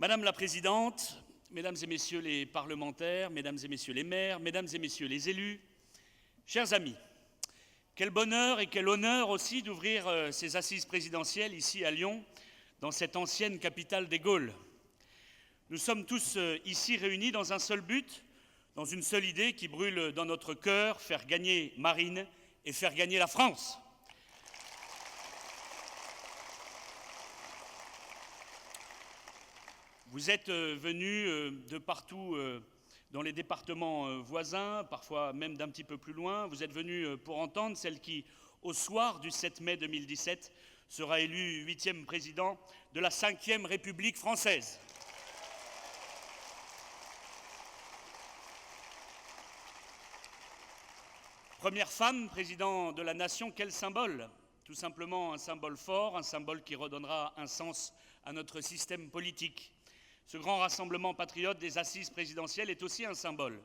Madame la Présidente, Mesdames et Messieurs les parlementaires, Mesdames et Messieurs les maires, Mesdames et Messieurs les élus, chers amis, quel bonheur et quel honneur aussi d'ouvrir ces assises présidentielles ici à Lyon, dans cette ancienne capitale des Gaules. Nous sommes tous ici réunis dans un seul but, dans une seule idée qui brûle dans notre cœur, faire gagner Marine et faire gagner la France. Vous êtes venus de partout dans les départements voisins, parfois même d'un petit peu plus loin. Vous êtes venus pour entendre celle qui, au soir du 7 mai 2017, sera élu 8e président de la 5e République française. Première femme président de la nation, quel symbole? Tout simplement un symbole fort, un symbole qui redonnera un sens à notre système politique. Ce grand rassemblement patriote des assises présidentielles est aussi un symbole,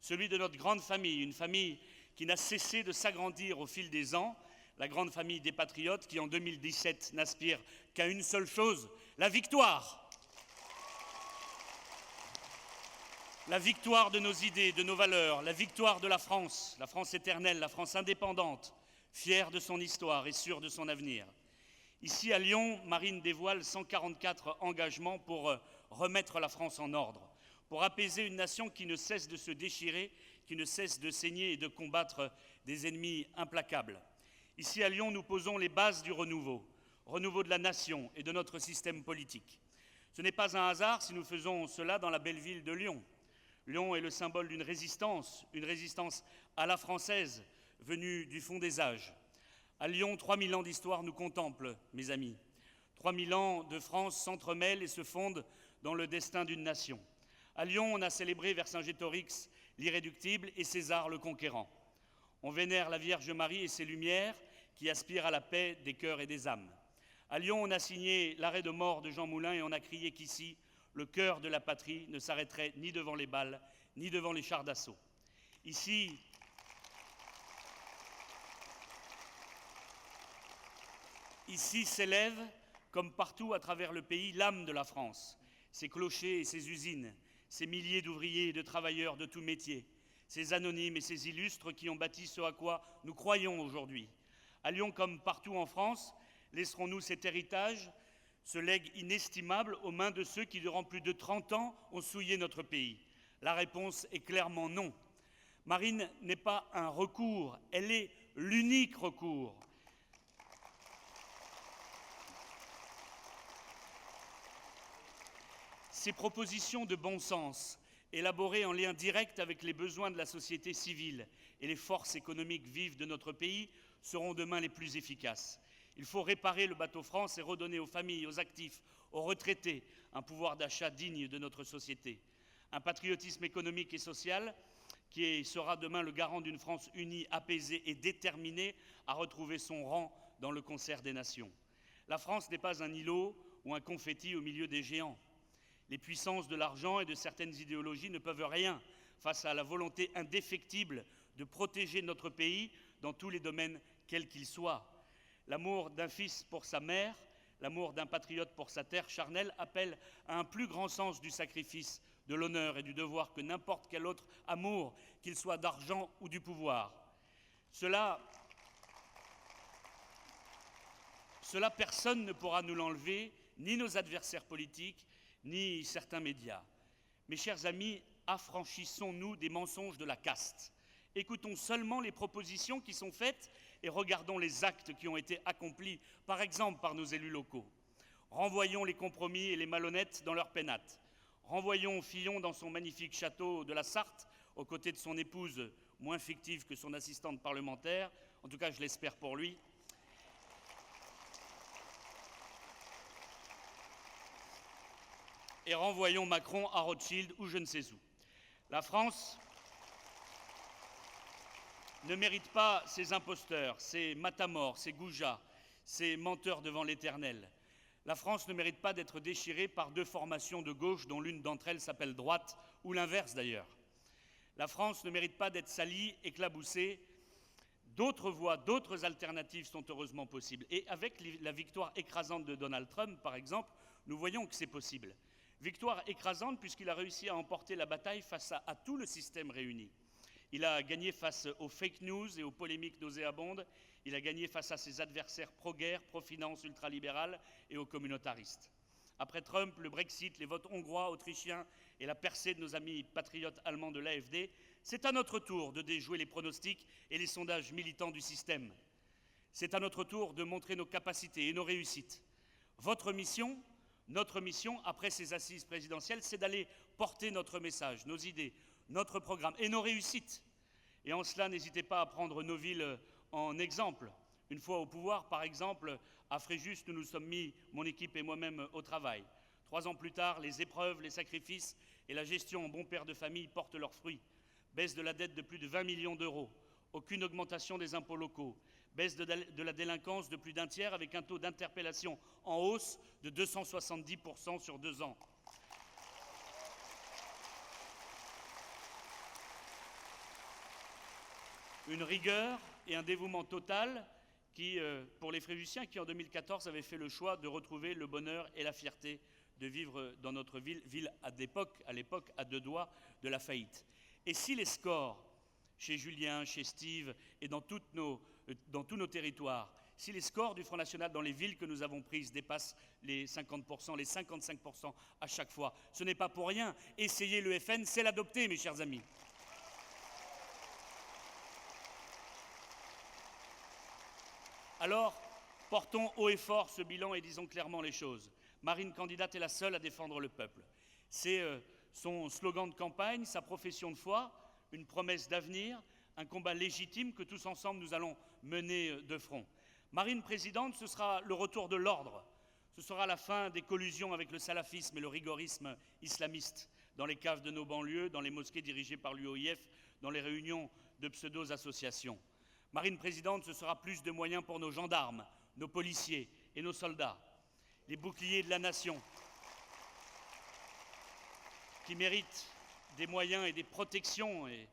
celui de notre grande famille, une famille qui n'a cessé de s'agrandir au fil des ans, la grande famille des patriotes qui en 2017 n'aspire qu'à une seule chose, la victoire. La victoire de nos idées, de nos valeurs, la victoire de la France éternelle, la France indépendante, fière de son histoire et sûre de son avenir. Ici à Lyon, Marine dévoile 144 engagements pour remettre la France en ordre, pour apaiser une nation qui ne cesse de se déchirer, qui ne cesse de saigner et de combattre des ennemis implacables. Ici à Lyon, nous posons les bases du renouveau de la nation et de notre système politique. Ce n'est pas un hasard si nous faisons cela dans la belle ville de Lyon. Lyon est le symbole d'une résistance, une résistance à la française, venue du fond des âges. À Lyon, 3000 ans d'histoire nous contemplent, mes amis. 3000 ans de France s'entremêlent et se fondent dans le destin d'une nation. À Lyon, on a célébré Vercingétorix, l'irréductible, et César le conquérant. On vénère la Vierge Marie et ses lumières qui aspirent à la paix des cœurs et des âmes. À Lyon, on a signé l'arrêt de mort de Jean Moulin et on a crié qu'ici, le cœur de la patrie ne s'arrêterait ni devant les balles, ni devant les chars d'assaut. Ici s'élève, comme partout à travers le pays, l'âme de la France, ses clochers et ses usines, ces milliers d'ouvriers et de travailleurs de tous métiers, ces anonymes et ces illustres qui ont bâti ce à quoi nous croyons aujourd'hui. À Lyon, comme partout en France, laisserons-nous cet héritage, ce legs inestimable aux mains de ceux qui, durant plus de 30 ans, ont souillé notre pays? La réponse est clairement non. Marine n'est pas un recours, elle est l'unique recours. Ces propositions de bon sens, élaborées en lien direct avec les besoins de la société civile et les forces économiques vives de notre pays, seront demain les plus efficaces. Il faut réparer le bateau France et redonner aux familles, aux actifs, aux retraités un pouvoir d'achat digne de notre société. Un patriotisme économique et social qui sera demain le garant d'une France unie, apaisée et déterminée à retrouver son rang dans le concert des nations. La France n'est pas un îlot ou un confetti au milieu des géants. Les puissances de l'argent et de certaines idéologies ne peuvent rien face à la volonté indéfectible de protéger notre pays dans tous les domaines, quels qu'ils soient. L'amour d'un fils pour sa mère, l'amour d'un patriote pour sa terre charnelle appelle à un plus grand sens du sacrifice, de l'honneur et du devoir que n'importe quel autre amour, qu'il soit d'argent ou du pouvoir. Cela, personne ne pourra nous l'enlever, ni nos adversaires politiques, ni certains médias. Mes chers amis, affranchissons-nous des mensonges de la caste. Écoutons seulement les propositions qui sont faites et regardons les actes qui ont été accomplis, par exemple par nos élus locaux. Renvoyons les compromis et les malhonnêtes dans leurs pénates. Renvoyons Fillon dans son magnifique château de la Sarthe, aux côtés de son épouse, moins fictive que son assistante parlementaire, en tout cas je l'espère pour lui. Et renvoyons Macron à Rothschild ou je ne sais où. La France ne mérite pas ces imposteurs, ces matamors, ces goujats, ces menteurs devant l'Éternel. La France ne mérite pas d'être déchirée par deux formations de gauche dont l'une d'entre elles s'appelle droite, ou l'inverse d'ailleurs. La France ne mérite pas d'être salie, éclaboussée. D'autres voies, d'autres alternatives sont heureusement possibles. Et avec la victoire écrasante de Donald Trump, par exemple, nous voyons que c'est possible. Victoire écrasante puisqu'il a réussi à emporter la bataille face à tout le système réuni. Il a gagné face aux fake news et aux polémiques nauséabondes. Il a gagné face à ses adversaires pro-guerre, pro-finance ultralibérale et aux communautaristes. Après Trump, le Brexit, les votes hongrois, autrichiens et la percée de nos amis patriotes allemands de l'AfD, c'est à notre tour de déjouer les pronostics et les sondages militants du système. C'est à notre tour de montrer nos capacités et nos réussites. Votre mission, notre mission, après ces assises présidentielles, c'est d'aller porter notre message, nos idées, notre programme et nos réussites. Et en cela, n'hésitez pas à prendre nos villes en exemple. Une fois au pouvoir, par exemple, à Fréjus, nous nous sommes mis, mon équipe et moi-même, au travail. 3 ans plus tard, les épreuves, les sacrifices et la gestion en bon père de famille portent leurs fruits. Baisse de la dette de plus de 20 millions d'euros, aucune augmentation des impôts locaux, baisse de la délinquance de plus d'un tiers avec un taux d'interpellation en hausse de 270% sur 2 ans. Une rigueur et un dévouement total qui, pour les Fréjussiens qui en 2014 avaient fait le choix de retrouver le bonheur et la fierté de vivre dans notre ville à l'époque à 2 doigts de la faillite. Et si les scores chez Julien, chez Steve et dans tous nos territoires, si les scores du Front National dans les villes que nous avons prises dépassent les 50%, les 55% à chaque fois, ce n'est pas pour rien. Essayer le FN, c'est l'adopter, mes chers amis. Alors, portons haut et fort ce bilan et disons clairement les choses. Marine candidate est la seule à défendre le peuple. C'est son slogan de campagne, sa profession de foi, une promesse d'avenir, un combat légitime que tous ensemble nous allons mener de front. Marine présidente, ce sera le retour de l'ordre. Ce sera la fin des collusions avec le salafisme et le rigorisme islamiste dans les caves de nos banlieues, dans les mosquées dirigées par l'UOIF, dans les réunions de pseudo-associations. Marine présidente, ce sera plus de moyens pour nos gendarmes, nos policiers et nos soldats, les boucliers de la nation, qui méritent des moyens et des protections. Et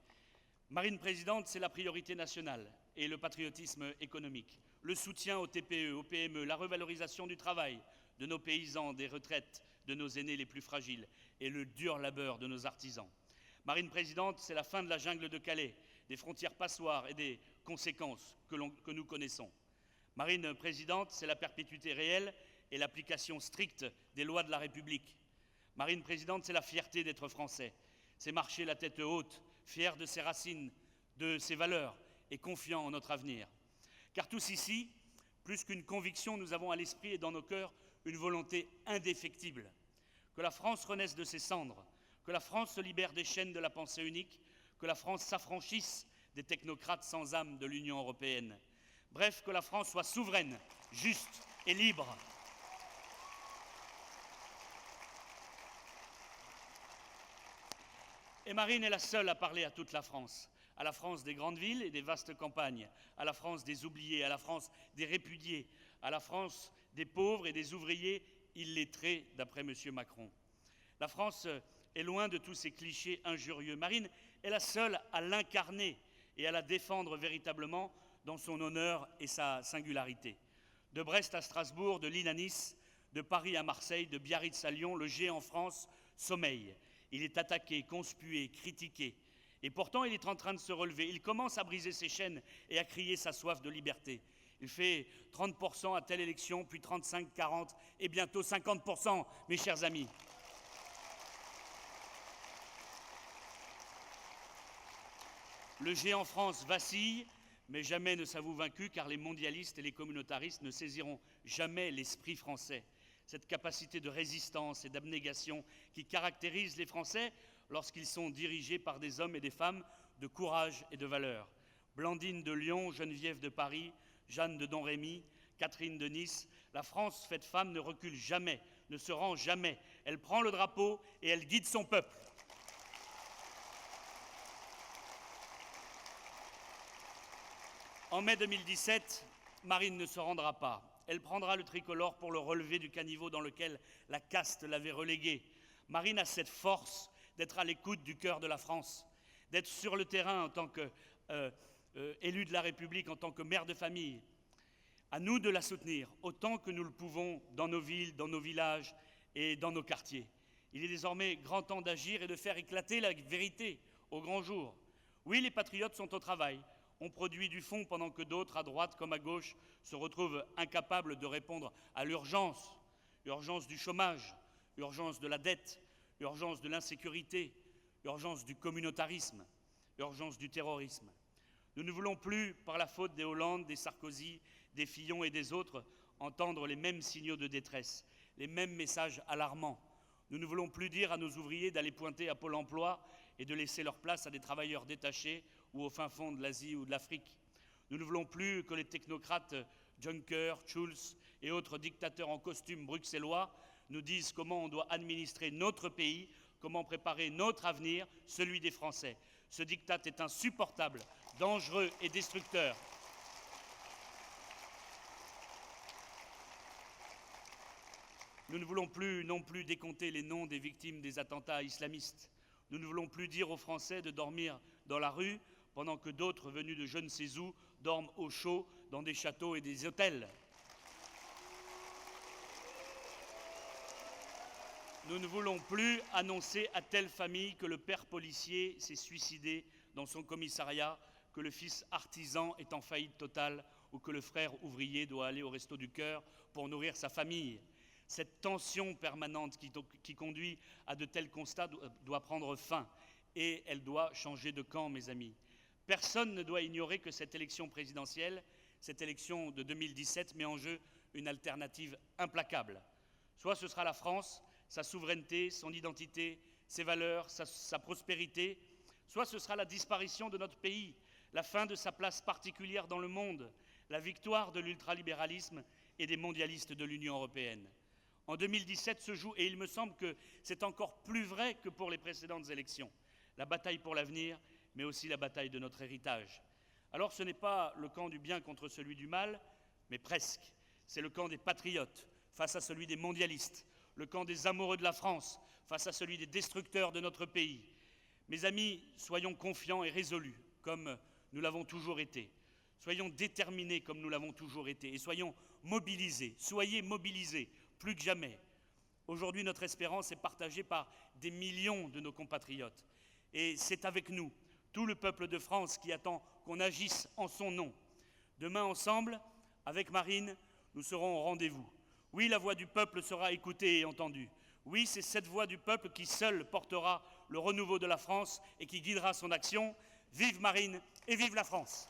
Marine présidente, c'est la priorité nationale et le patriotisme économique, le soutien aux TPE, aux PME, la revalorisation du travail de nos paysans, des retraites de nos aînés les plus fragiles et le dur labeur de nos artisans. Marine présidente, c'est la fin de la jungle de Calais, des frontières passoires et des conséquences que nous connaissons. Marine présidente, c'est la perpétuité réelle et l'application stricte des lois de la République. Marine présidente, c'est la fierté d'être français. C'est marcher la tête haute, fier de ses racines, de ses valeurs et confiant en notre avenir. Car tous ici, plus qu'une conviction, nous avons à l'esprit et dans nos cœurs une volonté indéfectible. Que la France renaisse de ses cendres, que la France se libère des chaînes de la pensée unique, que la France s'affranchisse des technocrates sans âme de l'Union européenne. Bref, que la France soit souveraine, juste et libre. Et Marine est la seule à parler à toute la France des grandes villes et des vastes campagnes, à la France des oubliés, à la France des répudiés, à la France des pauvres et des ouvriers illettrés, d'après M. Macron. La France est loin de tous ces clichés injurieux. Marine est la seule à l'incarner et à la défendre véritablement dans son honneur et sa singularité. De Brest à Strasbourg, de Lille à Nice, de Paris à Marseille, de Biarritz à Lyon, le géant France sommeille. Il est attaqué, conspué, critiqué. Et pourtant, il est en train de se relever. Il commence à briser ses chaînes et à crier sa soif de liberté. Il fait 30% à telle élection, puis 35, 40 et bientôt 50%, mes chers amis. Le géant France vacille, mais jamais ne s'avoue vaincu, car les mondialistes et les communautaristes ne saisiront jamais l'esprit français. Cette capacité de résistance et d'abnégation qui caractérise les Français lorsqu'ils sont dirigés par des hommes et des femmes de courage et de valeur. Blandine de Lyon, Geneviève de Paris, Jeanne de Domrémy, Catherine de Nice, la France faite femme ne recule jamais, ne se rend jamais. Elle prend le drapeau et elle guide son peuple. En mai 2017, Marine ne se rendra pas. Elle prendra le tricolore pour le relever du caniveau dans lequel la caste l'avait relégué. Marine a cette force d'être à l'écoute du cœur de la France, d'être sur le terrain en tant qu'élu de la République, en tant que mère de famille. À nous de la soutenir autant que nous le pouvons dans nos villes, dans nos villages et dans nos quartiers. Il est désormais grand temps d'agir et de faire éclater la vérité au grand jour. Oui, les patriotes sont au travail. On produit du fond pendant que d'autres, à droite comme à gauche, se retrouvent incapables de répondre à l'urgence. Urgence du chômage, urgence de la dette, urgence de l'insécurité, urgence du communautarisme, urgence du terrorisme. Nous ne voulons plus, par la faute des Hollande, des Sarkozy, des Fillon et des autres, entendre les mêmes signaux de détresse, les mêmes messages alarmants. Nous ne voulons plus dire à nos ouvriers d'aller pointer à Pôle emploi et de laisser leur place à des travailleurs détachés ou au fin fond de l'Asie ou de l'Afrique. Nous ne voulons plus que les technocrates Juncker, Schulz et autres dictateurs en costume bruxellois nous disent comment on doit administrer notre pays, comment préparer notre avenir, celui des Français. Ce diktat est insupportable, dangereux et destructeur. Nous ne voulons plus non plus décompter les noms des victimes des attentats islamistes. Nous ne voulons plus dire aux Français de dormir dans la rue pendant que d'autres venus de je ne sais où dorment au chaud dans des châteaux et des hôtels. Nous ne voulons plus annoncer à telle famille que le père policier s'est suicidé dans son commissariat, que le fils artisan est en faillite totale ou que le frère ouvrier doit aller au resto du cœur pour nourrir sa famille. Cette tension permanente qui conduit à de tels constats doit prendre fin et elle doit changer de camp, mes amis. Personne ne doit ignorer que cette élection présidentielle, cette élection de 2017 met en jeu une alternative implacable. Soit ce sera la France, sa souveraineté, son identité, ses valeurs, sa prospérité, soit ce sera la disparition de notre pays, la fin de sa place particulière dans le monde, la victoire de l'ultralibéralisme et des mondialistes de l'Union européenne. En 2017 se joue, et il me semble que c'est encore plus vrai que pour les précédentes élections, la bataille pour l'avenir, mais aussi la bataille de notre héritage. Alors ce n'est pas le camp du bien contre celui du mal, mais presque. C'est le camp des patriotes face à celui des mondialistes, le camp des amoureux de la France face à celui des destructeurs de notre pays. Mes amis, soyons confiants et résolus, comme nous l'avons toujours été. Soyons déterminés comme nous l'avons toujours été, et soyons mobilisés, soyez mobilisés, plus que jamais. Aujourd'hui, notre espérance est partagée par des millions de nos compatriotes. Et c'est avec nous, tout le peuple de France qui attend qu'on agisse en son nom. Demain, ensemble, avec Marine, nous serons au rendez-vous. Oui, la voix du peuple sera écoutée et entendue. Oui, c'est cette voix du peuple qui seule portera le renouveau de la France et qui guidera son action. Vive Marine et vive la France!